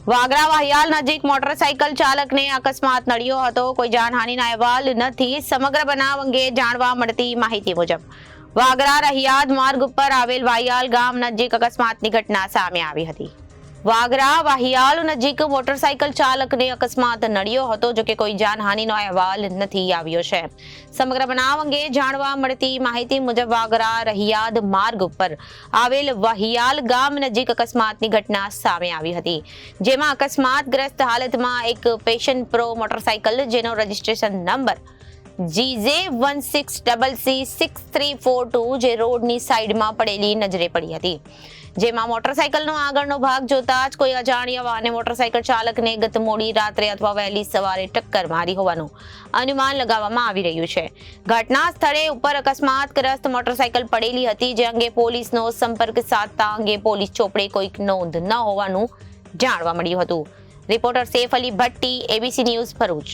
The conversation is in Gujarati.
વાગરા વાહિયાલ નજીક મોટરસાઇકલ ચાલકને અકસ્માત નડ્યો હતો. કોઈ જાનહાનિના અહેવાલ નથી. સમગ્ર બનાવ અંગે જાણવા મળતી માહિતી મુજબ વાગરા રહિયાદ માર્ગ ઉપર આવેલ વાહિયાલ ગામ નજીક અકસ્માતની ઘટના સામે આવી હતી. વાગરા વાહિયાલ નજીક મોટરસાઇકલ ચાલકને અકસ્માત નડ્યો હતો, જો કે કોઈ જાનહાનિનો અહેવાલ નથી આવ્યો છે. સમગ્ર બનાવ અંગે જાણવા મળતી માહિતી મુજબ વાગરા રહિયાદ માર્ગ ઉપર આવેલ વાહિયાલ ગામ નજીક અકસ્માતની ઘટના સામે આવી હતી, જેમાં અકસ્માતગ્રસ્ત હાલતમાં એક પેશન પ્રો મોટરસાઇકલ જેનો રજીસ્ટ્રેશન નંબર GJ16CC6342 જે રોડની સાઈડમાં પડેલી નજરે પડી હતી, જેમાં મોટરસાઇકલનો આગળનો ભાગ જોતા જ કોઈ અજાણ્યા વાહને મોટરસાઇકલ ચાલકને ગત મોડી રાત્રે અથવા વહેલી સવારે ટક્કર મારી હોવાનું અનુમાન લગાવવામાં આવી રહ્યું છે. ઘટના સ્થળે ઉપર અકસ્માતગ્રસ્ત મોટરસાઇકલ પડેલી હતી, જે અંગે પોલીસનો સંપર્ક સાધતા અંગે પોલીસ ચોપડે કોઈક નોંધ ન હોવાનું જાણવા મળ્યું હતું. Reporter Saif Ali Bhatti, ABC news, Bharuch.